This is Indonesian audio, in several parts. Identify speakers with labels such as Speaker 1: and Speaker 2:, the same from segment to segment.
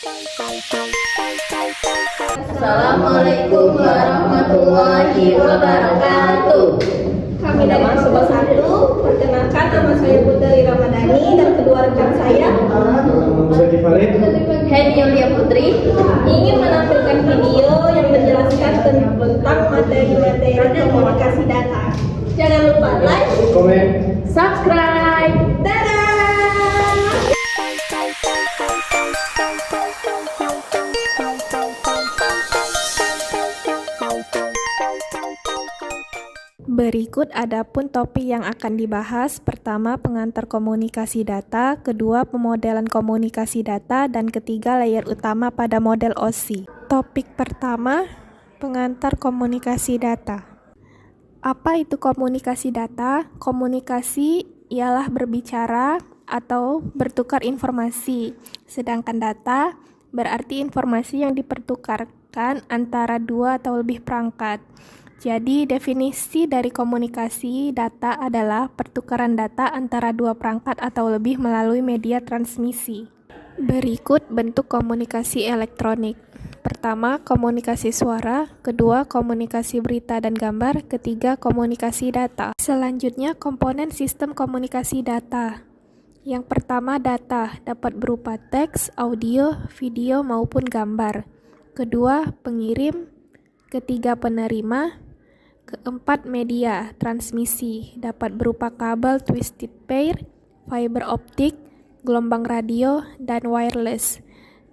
Speaker 1: Assalamualaikum warahmatullahi wabarakatuh.
Speaker 2: Kami dari Mahasiswa 1, perkenalkan nama saya Putri Ramadhani dan kedua rekan saya
Speaker 1: Heni Yulia Putri
Speaker 2: ingin menampilkan video yang menjelaskan tentang materi-materi komunikasi data. Jangan lupa like,
Speaker 3: komen,
Speaker 1: subscribe.
Speaker 2: dadah!
Speaker 4: Berikut adapun topik yang akan dibahas. Pertama, pengantar komunikasi data. Kedua, pemodelan komunikasi data. Dan ketiga, layer utama pada model OSI. Topik pertama, pengantar komunikasi data. Apa itu komunikasi data? Komunikasi ialah berbicara atau bertukar informasi. Sedangkan data berarti informasi yang dipertukarkan antara dua atau lebih perangkat. Jadi, definisi dari komunikasi data adalah pertukaran data antara dua perangkat atau lebih melalui media transmisi. Berikut bentuk komunikasi elektronik. Pertama, komunikasi suara. Kedua, komunikasi berita dan gambar. Ketiga, komunikasi data. Selanjutnya, komponen sistem komunikasi data. Yang pertama, data dapat berupa teks, audio, video, maupun gambar. Kedua, pengirim. Ketiga, penerima. Keempat, media transmisi dapat berupa kabel twisted pair, fiber optik, gelombang radio, dan wireless.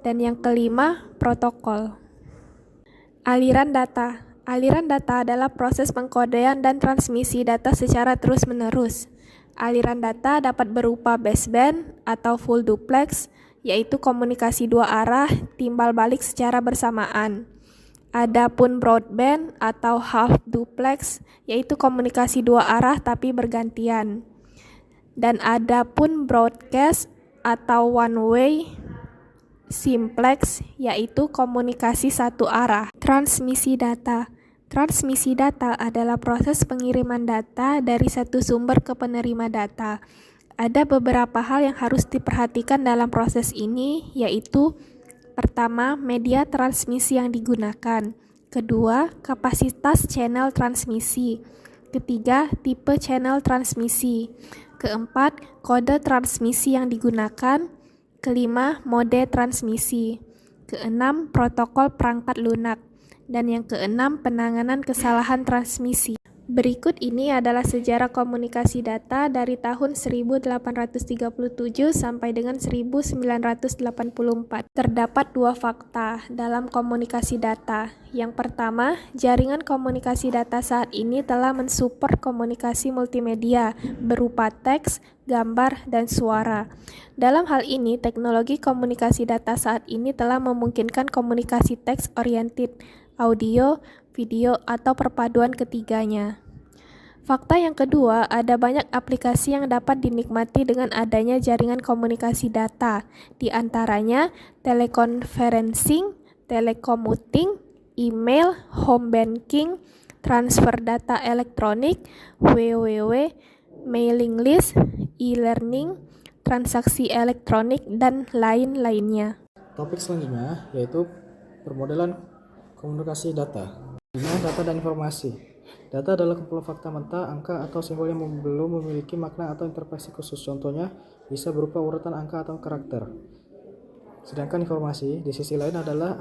Speaker 4: Dan yang kelima, protokol. Aliran data. Aliran data adalah proses pengkodean dan transmisi data secara terus-menerus. Aliran data dapat berupa baseband atau full duplex, yaitu komunikasi dua arah timbal balik secara bersamaan. Adapun broadband atau half duplex, yaitu komunikasi dua arah tapi bergantian. Dan adapun broadcast atau one way simplex, yaitu komunikasi satu arah. Transmisi data. Transmisi data adalah proses pengiriman data dari satu sumber ke penerima data. Ada beberapa hal yang harus diperhatikan dalam proses ini, yaitu pertama, media transmisi yang digunakan. Kedua, kapasitas channel transmisi. Ketiga, tipe channel transmisi. Keempat, kode transmisi yang digunakan. Kelima, mode transmisi. Keenam, protokol perangkat lunak. Dan yang keenam, penanganan kesalahan transmisi. Berikut ini adalah sejarah komunikasi data dari tahun 1837 sampai dengan 1984. Terdapat dua fakta dalam komunikasi data. Yang pertama, jaringan komunikasi data saat ini telah mensupport komunikasi multimedia berupa teks, gambar, dan suara. Dalam hal ini, teknologi komunikasi data saat ini telah memungkinkan komunikasi teks-oriented, audio, video, atau perpaduan ketiganya. Fakta yang kedua, ada banyak aplikasi yang dapat dinikmati dengan adanya jaringan komunikasi data, di antaranya teleconferencing, telecommuting, email, home banking, transfer data elektronik, www, mailing list, e-learning, transaksi elektronik, dan lain-lainnya.
Speaker 3: Topik selanjutnya yaitu permodelan komunikasi data. Data dan informasi. Data adalah kumpulan fakta mentah, angka, atau simbol yang belum memiliki makna atau interpretasi khusus. Contohnya bisa berupa urutan angka atau karakter. Sedangkan informasi di sisi lain adalah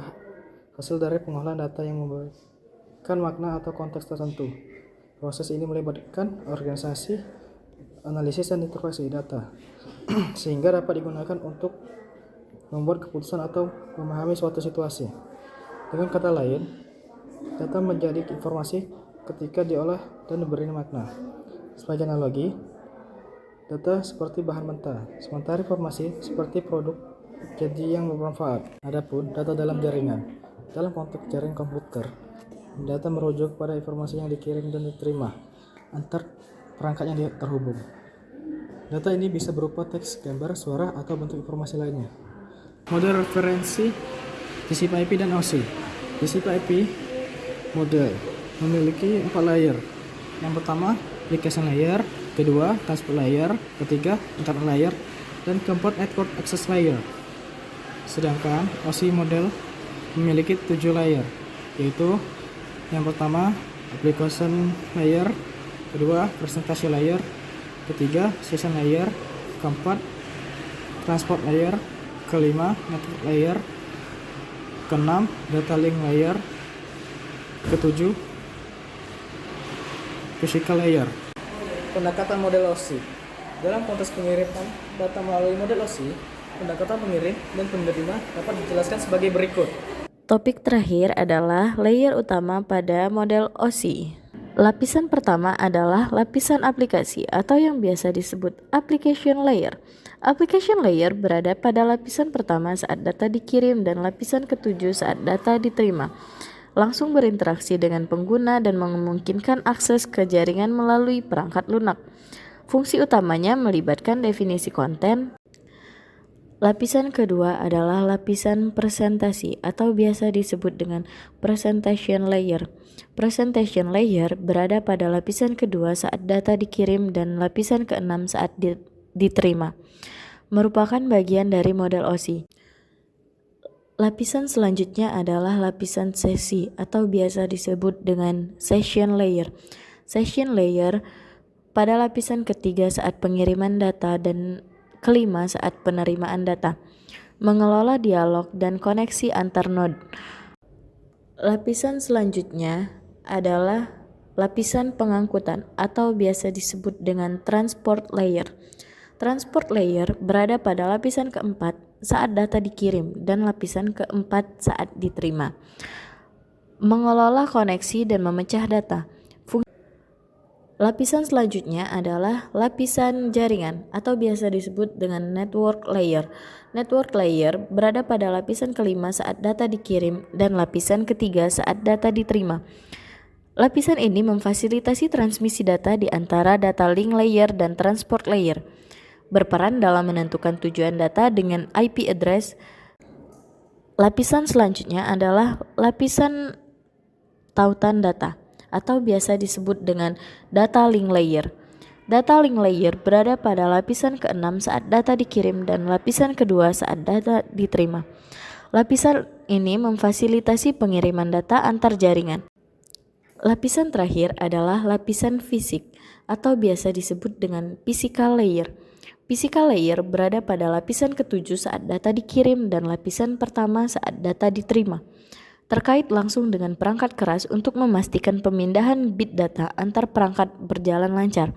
Speaker 3: hasil dari pengolahan data yang memberikan makna atau konteks tertentu. Proses ini melibatkan organisasi, analisis, dan interpretasi data sehingga dapat digunakan untuk membuat keputusan atau memahami suatu situasi. Dengan kata lain, data menjadi informasi ketika diolah dan diberi makna. Sebagai analogi, data seperti bahan mentah, sementara informasi seperti produk jadi yang bermanfaat. Adapun data dalam jaringan, dalam konteks jaringan komputer, data merujuk pada informasi yang dikirim dan diterima antar perangkat yang terhubung. Data ini bisa berupa teks, gambar, suara, atau bentuk informasi lainnya. Model referensi TCP/IP dan OSI. TCP/IP model memiliki 4 layer. Yang pertama, application layer, kedua, transport layer, ketiga, internet layer, dan keempat, network access layer. Sedangkan OSI model memiliki 7 layer, yaitu yang pertama application layer, kedua presentasi layer, ketiga session layer, keempat transport layer, kelima network layer, keenam data link layer, ketujuh physical layer. Pendekatan model OSI. Dalam konteks pengiriman data melalui model OSI, pendekatan pengirim dan penerima dapat dijelaskan sebagai berikut.
Speaker 5: Topik terakhir adalah layer utama pada model OSI. Lapisan pertama adalah lapisan aplikasi atau yang biasa disebut application layer. Application layer berada pada lapisan pertama saat data dikirim dan lapisan ketujuh saat data diterima. Langsung berinteraksi dengan pengguna dan memungkinkan akses ke jaringan melalui perangkat lunak. Fungsi utamanya melibatkan definisi konten. Lapisan kedua adalah lapisan presentasi atau biasa disebut dengan presentation layer. Presentation layer berada pada lapisan kedua saat data dikirim dan lapisan keenam saat diterima. Merupakan bagian dari model OSI. Lapisan selanjutnya adalah lapisan sesi atau biasa disebut dengan session layer. Session layer pada lapisan ketiga saat pengiriman data dan kelima saat penerimaan data. Mengelola dialog dan koneksi antar node. Lapisan selanjutnya adalah lapisan pengangkutan atau biasa disebut dengan transport layer. Transport layer berada pada lapisan keempat saat data dikirim dan lapisan keempat saat diterima. Mengelola koneksi dan memecah data. Lapisan selanjutnya adalah lapisan jaringan atau biasa disebut dengan network layer. Network layer berada pada lapisan kelima saat data dikirim dan lapisan ketiga saat data diterima. Lapisan ini memfasilitasi transmisi data di antara data link layer dan transport layer. Berperan dalam menentukan tujuan data dengan IP address. Lapisan selanjutnya adalah lapisan tautan data atau biasa disebut dengan data link layer. Data link layer berada pada lapisan keenam saat data dikirim dan lapisan kedua saat data diterima. Lapisan ini memfasilitasi pengiriman data antar jaringan. Lapisan terakhir adalah lapisan fisik atau biasa disebut dengan physical layer. Physical layer berada pada lapisan ketujuh saat data dikirim dan lapisan pertama saat data diterima. Terkait langsung dengan perangkat keras untuk memastikan pemindahan bit data antar perangkat berjalan lancar.